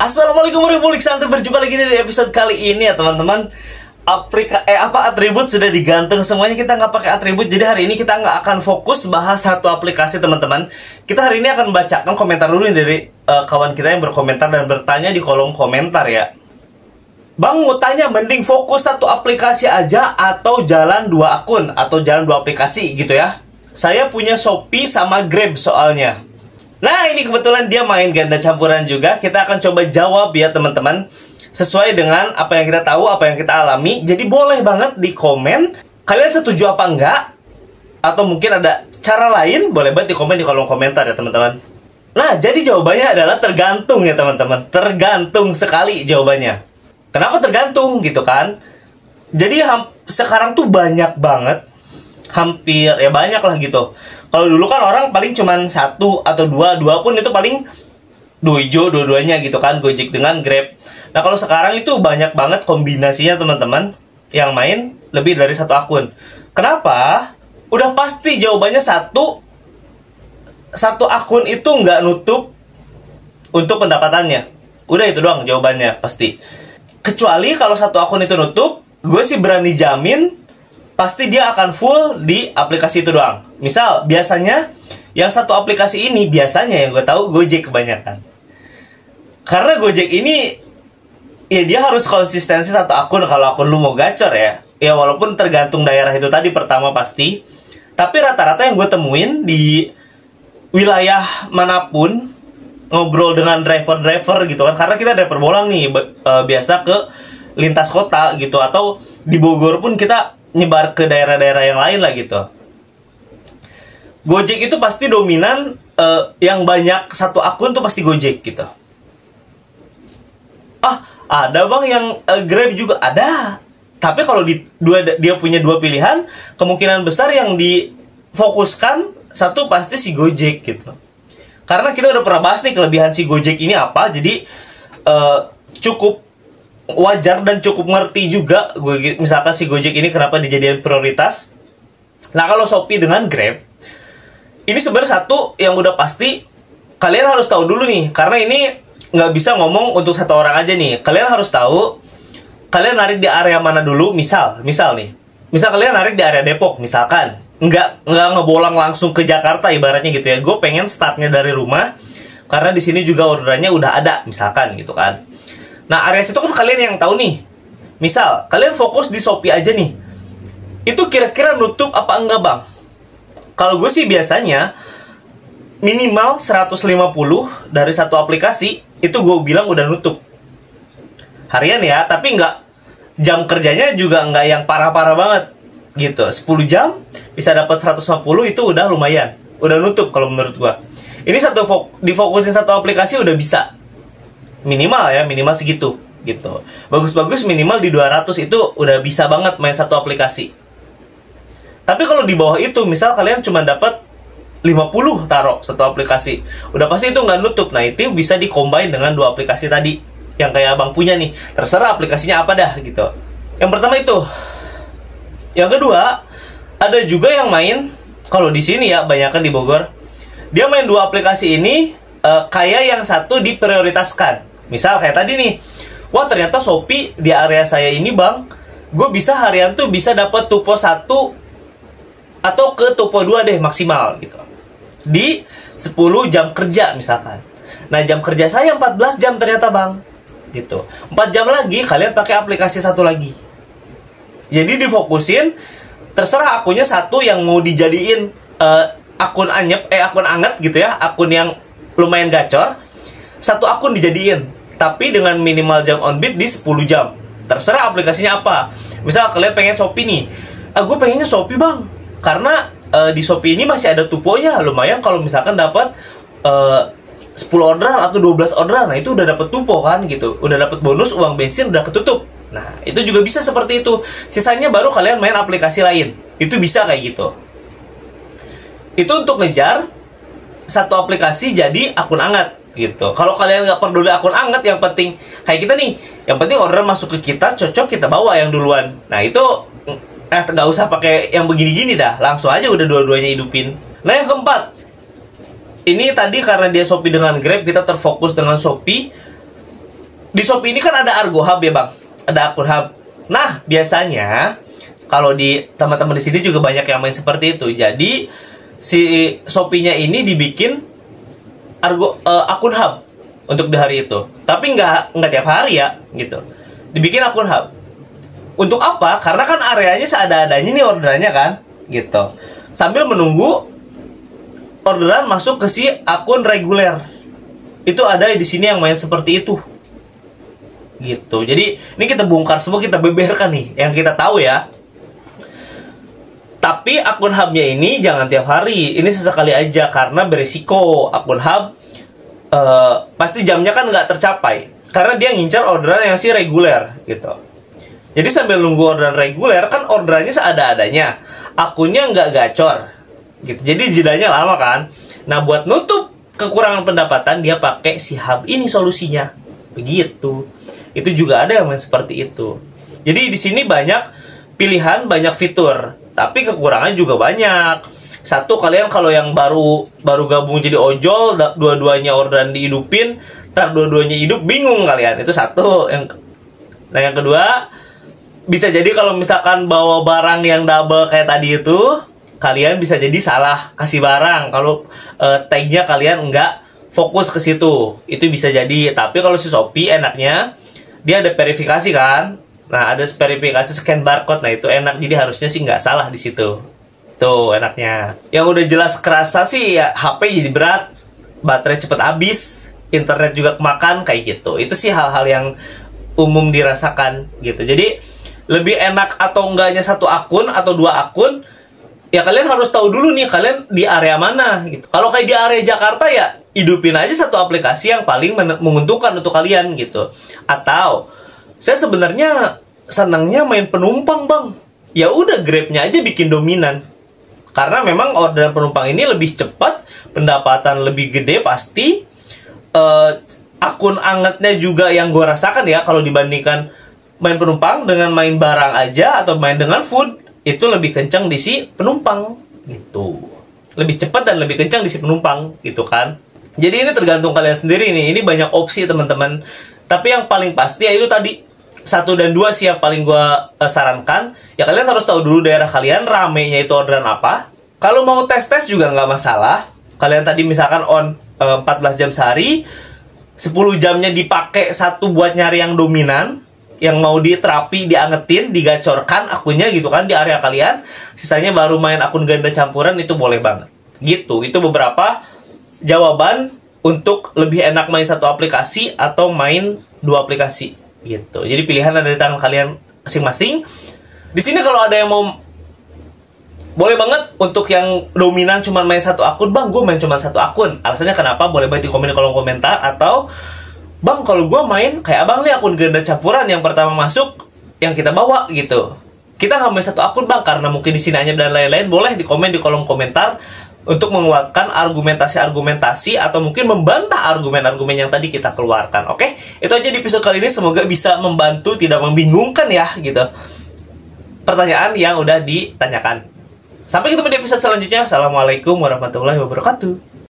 Assalamualaikum warahmatullahi wabarakatuh. Berjumpa lagi di episode kali ini ya teman-teman. Atribut sudah digantung semuanya, kita nggak pakai atribut. Jadi hari ini kita nggak akan fokus bahas satu aplikasi teman-teman. Kita hari ini akan bacakan komentar dulu nih dari kawan kita yang berkomentar dan bertanya di kolom komentar ya. Bang mau tanya, mending fokus satu aplikasi aja atau jalan dua akun atau jalan dua aplikasi gitu ya. Saya punya Shopee sama Grab soalnya. Nah ini kebetulan dia main ganda campuran juga. Kita akan coba jawab ya teman-teman, sesuai dengan apa yang kita tahu, apa yang kita alami. Jadi boleh banget di komen kalian setuju apa enggak, atau mungkin ada cara lain, boleh banget di komen di kolom komentar ya teman-teman. Nah jadi jawabannya adalah tergantung ya teman-teman. Tergantung sekali jawabannya. Kenapa tergantung gitu kan? Jadi sekarang tuh banyak banget, hampir ya banyak lah gitu. Kalau dulu kan orang paling cuman satu atau dua pun itu paling doijo dua-duanya gitu kan, Gojek dengan Grab. Nah kalau sekarang itu banyak banget kombinasinya teman-teman, yang main lebih dari satu akun. Kenapa? Udah pasti jawabannya satu akun itu nggak nutup untuk pendapatannya. Udah itu doang jawabannya pasti. Kecuali kalau satu akun itu nutup, gue sih berani jamin pasti dia akan full di aplikasi itu doang. Misal, biasanya yang satu aplikasi ini, biasanya yang gue tahu Gojek kebanyakan. Karena Gojek ini, ya dia harus konsistensi satu akun kalau akun lu mau gacor ya. Ya walaupun tergantung daerah itu tadi pertama pasti. Tapi rata-rata yang gue temuin di wilayah manapun, ngobrol dengan driver-driver gitu kan. Karena kita driver bolang nih, biasa ke lintas kota gitu. Atau di Bogor pun kita nyebar ke daerah-daerah yang lain lah gitu. Gojek itu pasti dominan, yang banyak satu akun tuh pasti Gojek gitu. Ada bang yang Grab juga ada. Tapi kalau dia punya dua pilihan, kemungkinan besar yang difokuskan satu pasti si Gojek gitu. Karena kita udah pernah bahas nih kelebihan si Gojek ini apa. Jadi cukup wajar dan cukup ngerti juga misalkan si Gojek ini kenapa dijadikan prioritas. Nah kalau Shopee dengan Grab ini sebenarnya satu yang udah pasti kalian harus tahu dulu nih, karena ini nggak bisa ngomong untuk satu orang aja nih. Kalian harus tahu kalian narik di area mana dulu. Misal kalian narik di area Depok misalkan, nggak ngebolang langsung ke Jakarta ibaratnya gitu ya. Gue pengen startnya dari rumah karena di sini juga orderannya udah ada misalkan gitu kan. Nah, area situ kan kalian yang tahu nih. Misal, kalian fokus di Shopee aja nih. Itu kira-kira nutup apa enggak, Bang? Kalau gue sih biasanya minimal 150 dari satu aplikasi, itu gue bilang udah nutup. Harian ya, tapi enggak, jam kerjanya juga enggak yang parah-parah banget. Gitu, 10 jam bisa dapat 150 itu udah lumayan. Udah nutup kalau menurut gue. Ini difokusin satu aplikasi udah bisa. Minimal segitu gitu. Bagus-bagus minimal di 200 itu udah bisa banget main satu aplikasi. Tapi kalau di bawah itu, misal kalian cuma dapat 50 taruh satu aplikasi, udah pasti itu nggak nutup. Nah itu bisa di-combine dengan dua aplikasi tadi yang kayak abang punya nih. Terserah aplikasinya apa dah gitu. Yang pertama itu. Yang kedua, ada juga yang main, kalau di sini ya banyakan di Bogor, dia main dua aplikasi ini, kayak yang satu diprioritaskan. Misal kayak tadi nih, wah ternyata Shopee di area saya ini bang, gue bisa harian tuh bisa dapat tupo 1 atau ke tupo 2 deh maksimal gitu. Di 10 jam kerja misalkan. Nah jam kerja saya 14 jam ternyata bang. Gitu. 4 jam lagi kalian pakai aplikasi satu lagi. Jadi difokusin, terserah akunnya satu yang mau dijadiin akun anget gitu ya, akun yang lumayan gacor. Satu akun dijadiin, tapi dengan minimal jam on bid di 10 jam. Terserah aplikasinya apa. Misal kalian pengen Shopee nih, gue pengennya Shopee bang, karena di Shopee ini masih ada tuponya. Lumayan kalau misalkan dapat 10 orderan atau 12 orderan, nah itu udah dapat tupo kan gitu. Udah dapat bonus, uang bensin udah ketutup. Nah itu juga bisa seperti itu. Sisanya baru kalian main aplikasi lain. Itu bisa kayak gitu. Itu untuk ngejar satu aplikasi jadi akun anget gitu. Kalau kalian nggak peduli akun anget, yang penting kayak kita nih, yang penting order masuk ke kita, cocok kita bawa yang duluan. Nah itu nggak usah pakai yang begini-gini dah, langsung aja udah dua-duanya hidupin. Nah yang keempat, ini tadi karena dia Shopee dengan Grab, kita terfokus dengan Shopee. di Shopee ini kan ada Argo Hub ya bang, ada akun hub. Nah biasanya kalau di teman-teman di sini juga banyak yang main seperti itu. Jadi si Shopee-nya ini dibikin akun hub untuk di hari itu. Tapi nggak tiap hari ya gitu. Dibikin akun hub. Untuk apa? Karena kan areanya seada-adanya nih orderannya kan, gitu. Sambil menunggu orderan masuk ke si akun reguler. Itu ada di sini yang main seperti itu. Gitu. Jadi ini kita bongkar semua, kita beberkan nih yang kita tahu ya. Tapi akun hubnya ini jangan tiap hari. Ini sesekali aja karena beresiko. Akun hub pasti jamnya kan nggak tercapai. Karena dia ngincar orderan yang si reguler gitu. Jadi sambil nunggu orderan reguler kan orderannya seada-adanya. Akunnya nggak gacor gitu. Jadi jedanya lama kan. Nah buat nutup kekurangan pendapatan dia pakai si hub ini solusinya. Begitu. Itu juga ada yang main seperti itu. Jadi di sini banyak pilihan, banyak fitur. Tapi kekurangan juga banyak. Satu, kalian kalau yang baru gabung jadi ojol, dua-duanya orderan dihidupin, ntar dua-duanya hidup, bingung kalian. Itu satu. Nah yang kedua, bisa jadi kalau misalkan bawa barang yang double kayak tadi itu, kalian bisa jadi salah kasih barang. Kalau tagnya kalian nggak fokus ke situ, itu bisa jadi. Tapi kalau si Shopee enaknya, dia ada verifikasi kan. Nah ada verifikasi scan barcode, nah itu enak. Jadi harusnya sih nggak salah di situ. Tuh enaknya. Yang udah jelas kerasa sih ya HP jadi berat, baterai cepet habis, internet juga kemakan kayak gitu. Itu sih hal-hal yang umum dirasakan gitu. Jadi lebih enak atau enggaknya satu akun atau dua akun, ya kalian harus tahu dulu nih kalian di area mana gitu. Kalau kayak di area Jakarta ya hidupin aja satu aplikasi yang paling menguntungkan untuk kalian gitu. Atau saya sebenarnya senangnya main penumpang bang. Ya udah Grabnya aja bikin dominan. Karena memang orderan penumpang ini lebih cepat, pendapatan lebih gede pasti. Akun angetnya juga yang gue rasakan ya kalau dibandingkan main penumpang dengan main barang aja atau main dengan food, itu lebih kencang di si penumpang gitu. Lebih cepat dan lebih kencang di si penumpang gitu kan. Jadi ini tergantung kalian sendiri nih. Ini banyak opsi teman-teman. Tapi yang paling pasti ya itu tadi 1 dan 2 sih yang paling gue sarankan. Ya kalian harus tahu dulu daerah kalian ramenya itu orderan apa. Kalau mau tes-tes juga nggak masalah. Kalian tadi misalkan on 14 jam sehari, 10 jamnya dipakai satu buat nyari yang dominan, yang mau diterapi, diangetin, digacorkan akunnya gitu kan di area kalian. Sisanya baru main akun ganda campuran, itu boleh banget. Gitu, itu beberapa jawaban untuk lebih enak main satu aplikasi atau main dua aplikasi gitu. Jadi pilihan ada di tangan kalian masing-masing. Di sini kalau ada yang mau, boleh banget untuk yang dominan cuma main satu akun, bang gue main cuma satu akun. Alasannya kenapa? Boleh banget di komen di kolom komentar. Atau bang, kalau gue main kayak abang nih akun ganda campuran yang pertama masuk yang kita bawa gitu. Kita nggak main satu akun bang karena mungkin di sini hanya dan lain-lain. Boleh di komen di kolom komentar untuk menguatkan argumentasi-argumentasi atau mungkin membantah argumen-argumen yang tadi kita keluarkan. Oke, itu aja di episode kali ini. Semoga bisa membantu, tidak membingungkan ya gitu pertanyaan yang udah ditanyakan. Sampai ketemu di episode selanjutnya. Assalamualaikum warahmatullahi wabarakatuh.